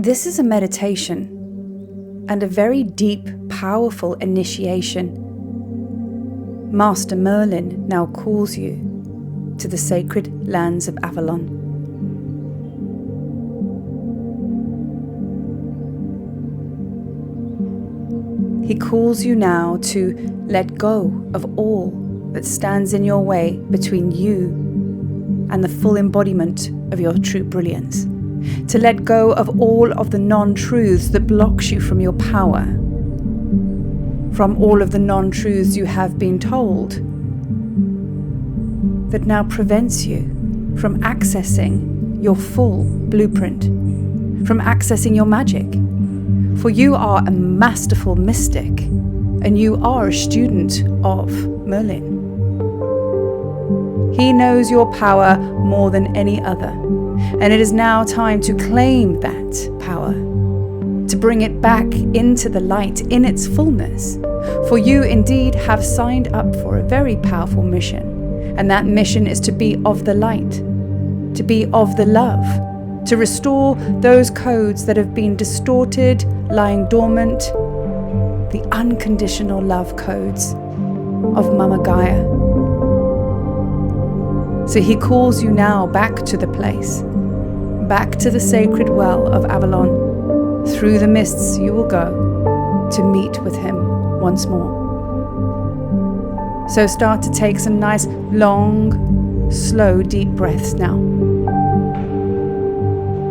This is a meditation and a very deep, powerful initiation. Master Merlin now calls you to the sacred lands of Avalon. He calls you now to let go of all that stands in your way between you and the full embodiment of your true brilliance. To let go of all of the non-truths that blocks you from your power, from all of the non-truths you have been told, that now prevents you from accessing your full blueprint, from accessing your magic. For you are a masterful mystic, and you are a student of Merlin. He knows your power more than any other, and it is now time to claim that power, to bring it back into the light in its fullness. For you indeed have signed up for a very powerful mission, and that mission is to be of the light, to be of the love, to restore those codes that have been distorted, lying dormant, the unconditional love codes of Mama Gaia. So he calls you now back to the place, back to the sacred well of Avalon. Through the mists you will go to meet with him once more. So start to take some nice, long, slow, deep breaths now.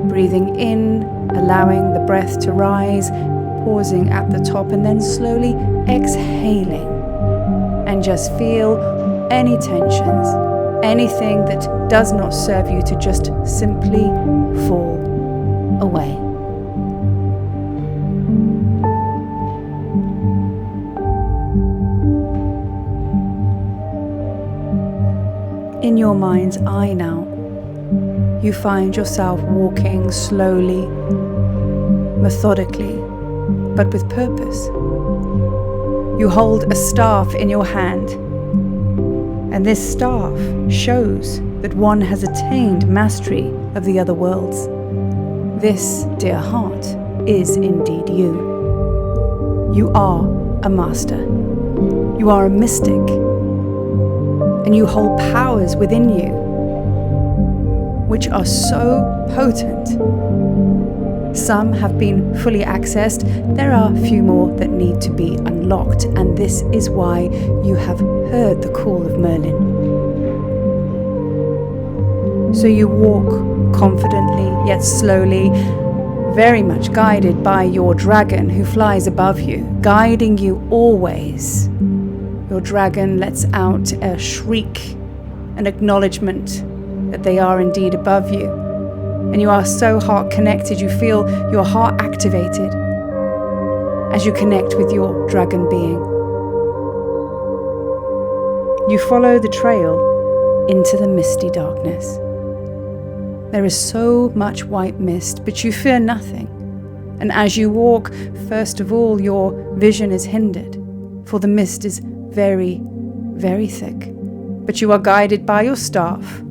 Breathing in, allowing the breath to rise, pausing at the top, and then slowly exhaling. And just feel any tensions, anything that does not serve you, to just simply fall away. In your mind's eye now, you find yourself walking slowly, methodically, but with purpose. You hold a staff in your hand, and this staff shows that one has attained mastery of the other worlds. This, dear heart, is indeed you. You are a master. You are a mystic. And you hold powers within you which are so potent. Some have been fully accessed. There are a few more that need to be unlocked, and this is why you have heard the call of Merlin. So you walk confidently yet slowly, very much guided by your dragon who flies above you, guiding you always. Your dragon lets out a shriek, an acknowledgement that they are indeed above you. And you are so heart connected, you feel your heart activated as you connect with your dragon being. You follow the trail into the misty darkness. There is so much white mist, but you fear nothing. And as you walk, first of all, your vision is hindered, for the mist is very, very thick. But you are guided by your staff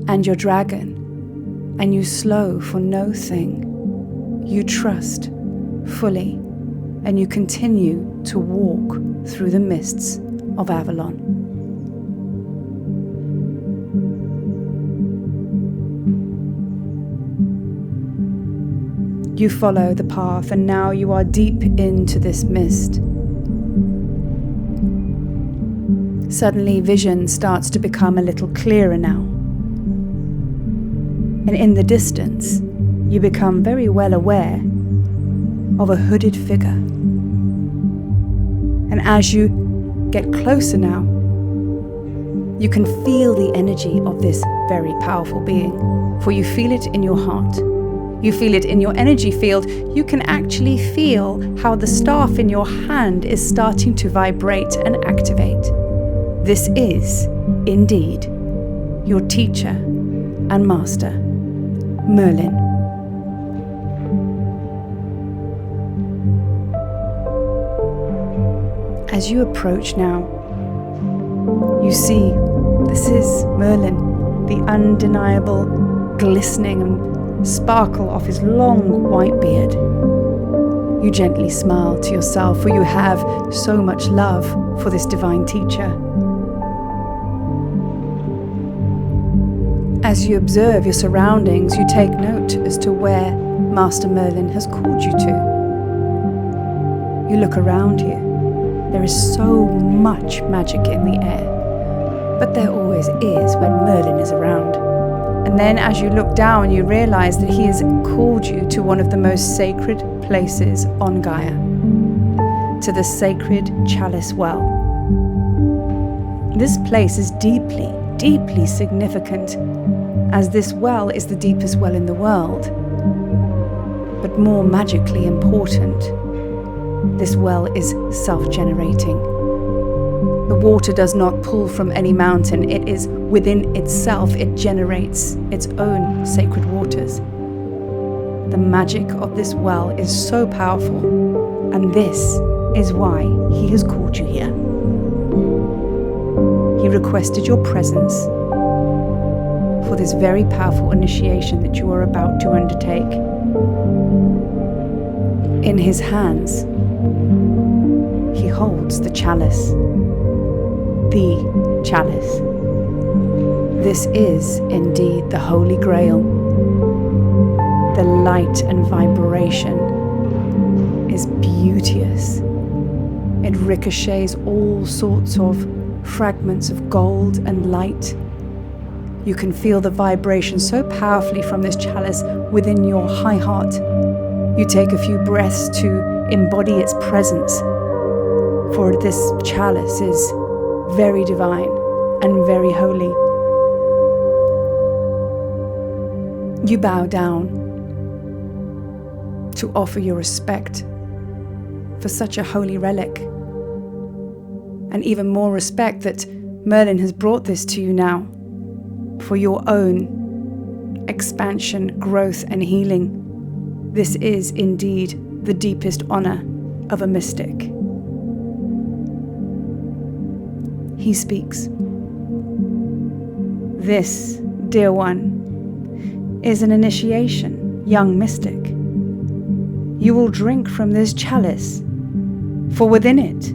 and your dragon, and you slow for no thing. You trust fully, and you continue to walk through the mists of Avalon. You follow the path, and now you are deep into this mist. Suddenly, vision starts to become a little clearer now. And in the distance, you become very well aware of a hooded figure. And as you get closer now, you can feel the energy of this very powerful being, for you feel it in your heart. You feel it in your energy field. You can actually feel how the staff in your hand is starting to vibrate and activate. This is, indeed, your teacher and master, Merlin. As you approach now, you see this is Merlin, the undeniable, glistening and sparkle of his long white beard. You gently smile to yourself, for you have so much love for this divine teacher. As you observe your surroundings, you take note as to where Master Merlin has called you to. You look around you. There is so much magic in the air, but there always is when Merlin is around. And then as you look down, you realize that he has called you to one of the most sacred places on Gaia, to the sacred chalice well. This place is deeply, deeply significant, as this well is the deepest well in the world. But more magically important, this well is self-generating. The water does not pull from any mountain. It is within itself. It generates its own sacred waters. The magic of this well is so powerful, and this is why he has called you here. He requested your presence for this very powerful initiation that you are about to undertake. In his hands, he holds the chalice. The chalice. This is indeed the Holy Grail. The light and vibration is beauteous. It ricochets all sorts of fragments of gold and light. You can feel the vibration so powerfully from this chalice within your high heart. You take a few breaths to embody its presence, for this chalice is very divine and very holy. You bow down to offer your respect for such a holy relic, and even more respect that Merlin has brought this to you now for your own expansion, growth, and healing. This is indeed the deepest honor of a mystic. He speaks. This, dear one, is an initiation, young mystic. You will drink from this chalice, for within it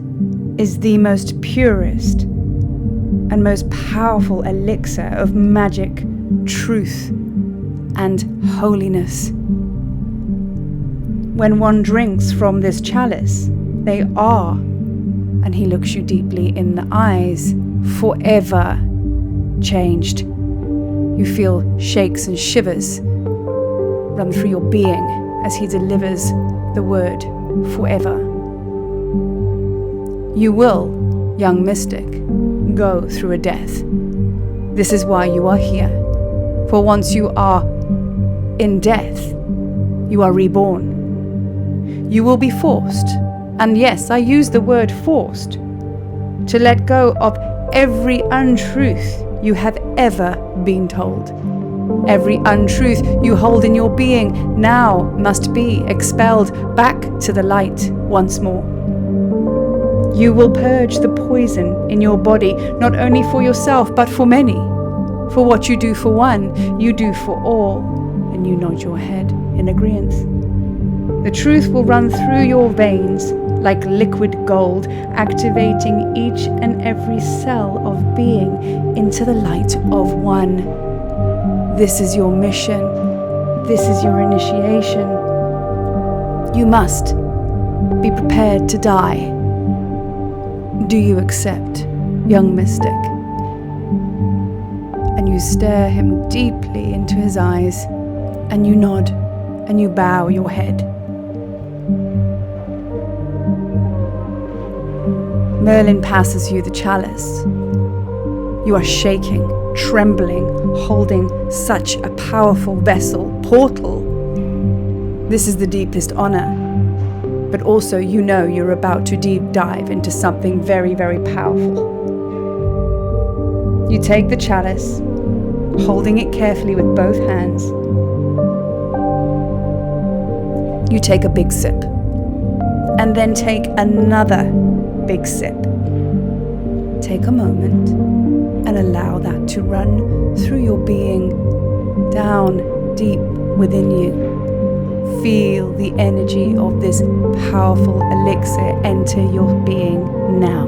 is the most purest and most powerful elixir of magic, truth, and holiness. When one drinks from this chalice, they are, and he looks you deeply in the eyes, forever changed. You feel shakes and shivers run through your being as he delivers the word forever. You will, young mystic, go through a death. This is why you are here. For once you are in death, you are reborn. You will be forced, and yes, I use the word forced, to let go of every untruth you have ever been told. Every untruth you hold in your being now must be expelled back to the light once more. You will purge the poison in your body, not only for yourself, but for many. For what you do for one, you do for all. And you nod your head in agreement. The truth will run through your veins like liquid gold, activating each and every cell of being into the light of one. This is your mission. This is your initiation. You must be prepared to die. Do you accept, young mystic? And you stare him deeply into his eyes, and you nod, and you bow your head. Merlin passes you the chalice. You are shaking, trembling, holding such a powerful vessel, portal. This is the deepest honor. But also you know you're about to deep dive into something very, very powerful. You take the chalice, holding it carefully with both hands. You take a big sip, and then take another big sip. Take a moment and allow that to run through your being, down deep within you. Feel the energy of this powerful elixir enter your being now.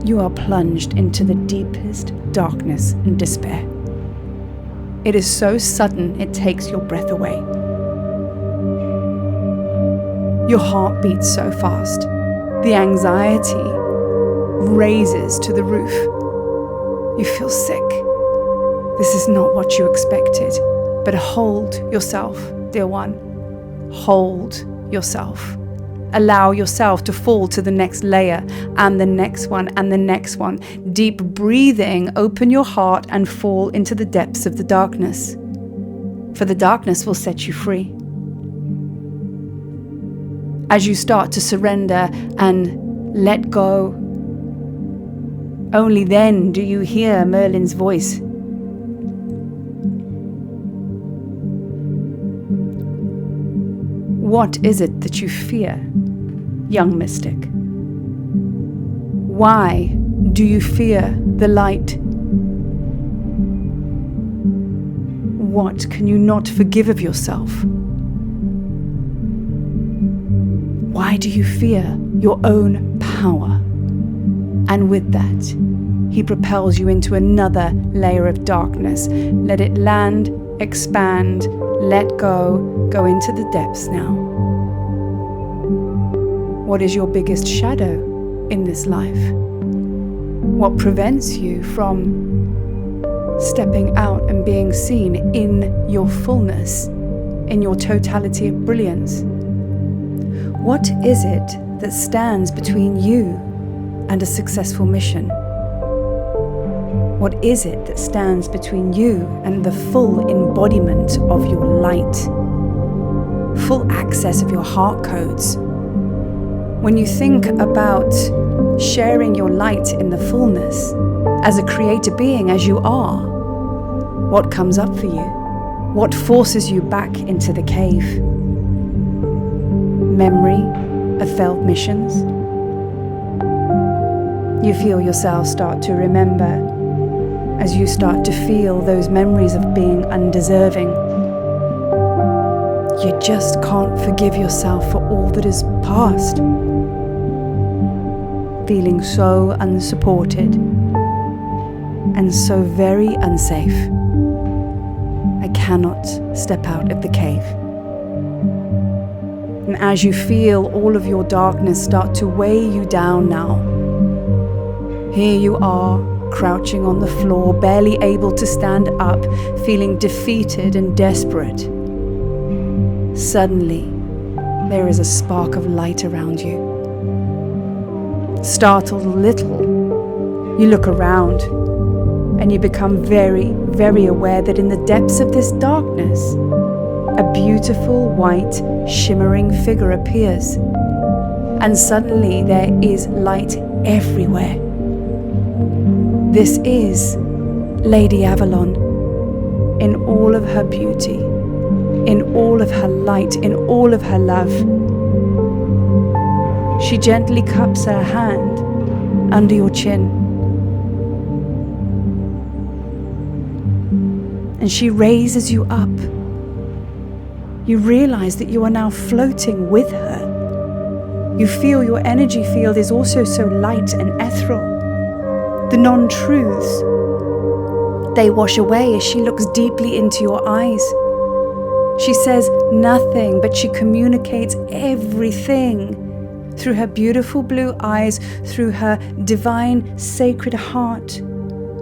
You are plunged into the deepest darkness and despair. It is so sudden it takes your breath away. Your heart beats so fast. The anxiety raises to the roof. You feel sick. This is not what you expected. But hold yourself, dear one. Hold yourself. Allow yourself to fall to the next layer and the next one and the next one. Deep breathing, open your heart and fall into the depths of the darkness. For the darkness will set you free. As you start to surrender and let go, only then do you hear Merlin's voice. What is it that you fear, young mystic? Why do you fear the light? What can you not forgive of yourself? Why do you fear your own power? And with that, he propels you into another layer of darkness. Let it land, expand, let go into the depths now. What is your biggest shadow in this life? What prevents you from stepping out and being seen in your fullness, in your totality of brilliance? What is it that stands between you and a successful mission? What is it that stands between you and the full embodiment of your light? Full access of your heart codes. When you think about sharing your light in the fullness, as a creator being as you are, what comes up for you? What forces you back into the cave? Memory of failed missions? You feel yourself start to remember as you start to feel those memories of being undeserving. You just can't forgive yourself for all that is past. Feeling so unsupported and so very unsafe. I cannot step out of the cave. And as you feel all of your darkness start to weigh you down now, here you are, crouching on the floor, barely able to stand up, feeling defeated and desperate. Suddenly, there is a spark of light around you. Startled a little, you look around and you become very, very aware that in the depths of this darkness, a beautiful, white, shimmering figure appears. And suddenly there is light everywhere. This is Lady Avalon in all of her beauty, in all of her light, in all of her love. She gently cups her hand under your chin, and she raises you up. You realize that you are now floating with her. You feel your energy field is also so light and ethereal. The non-truths, they wash away as she looks deeply into your eyes. She says nothing, but she communicates everything through her beautiful blue eyes, through her divine, sacred heart.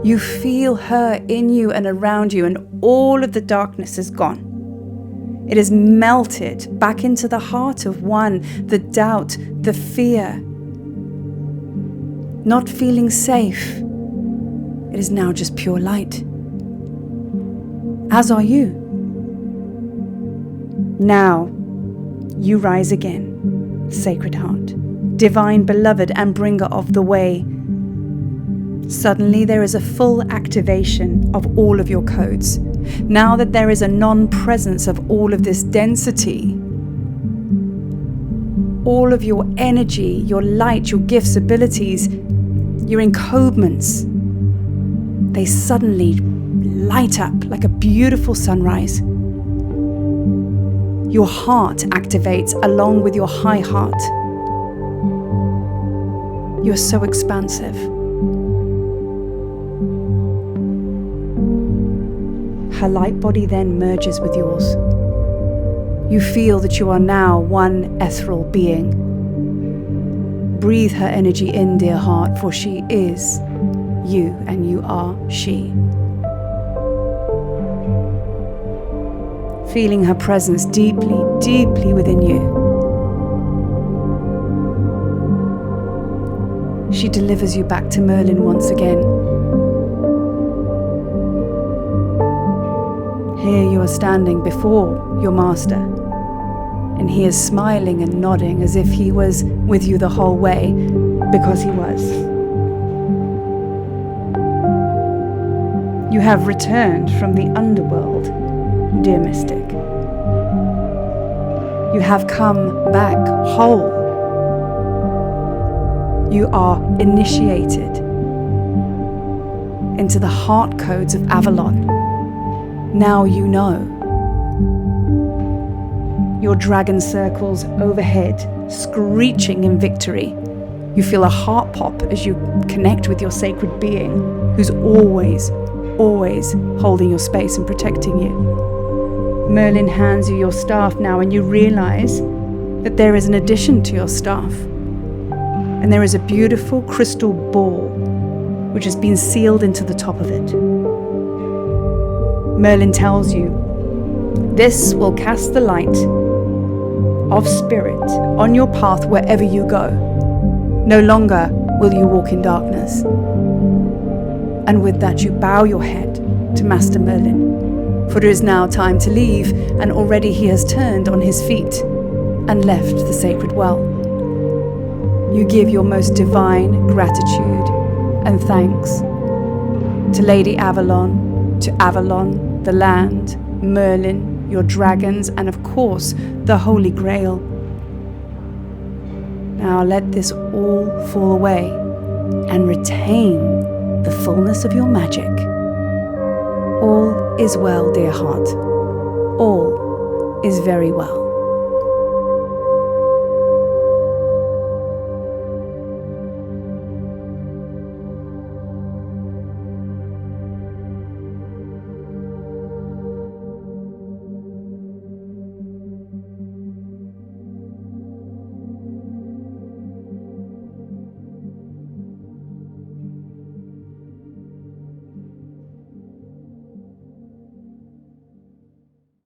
You feel her in you and around you, and all of the darkness is gone. It is melted back into the heart of one, the doubt, the fear. Not feeling safe. It is now just pure light. As are you. Now, you rise again, Sacred Heart, divine beloved and bringer of the way. Suddenly there is a full activation of all of your codes. Now that there is a non-presence of all of this density, all of your energy, your light, your gifts, abilities, your encodements, they suddenly light up like a beautiful sunrise. Your heart activates along with your high heart. You're so expansive. Her light body then merges with yours. You feel that you are now one ethereal being. Breathe her energy in, dear heart, for she is you and you are she. Feeling her presence deeply, deeply within you. She delivers you back to Merlin once again. Here you are standing before your master, and he is smiling and nodding as if he was with you the whole way, because he was. You have returned from the underworld, dear mystic. You have come back whole. You are initiated into the heart codes of Avalon. Now you know. Your dragon circles overhead, screeching in victory. You feel a heart pop as you connect with your sacred being, who's always holding your space and protecting you. Merlin hands you your staff now, and you realize that there is an addition to your staff. And there is a beautiful crystal ball which has been sealed into the top of it. Merlin tells you, this will cast the light of spirit on your path wherever you go. No longer will you walk in darkness. And with that you bow your head to Master Merlin, for it is now time to leave, and already he has turned on his feet and left the sacred well. You give your most divine gratitude and thanks to Lady Avalon, to Avalon, the land, Merlin, your dragons, and of course, the Holy Grail. Now let this all fall away and retain the fullness of your magic. All is well, dear heart. All is very well.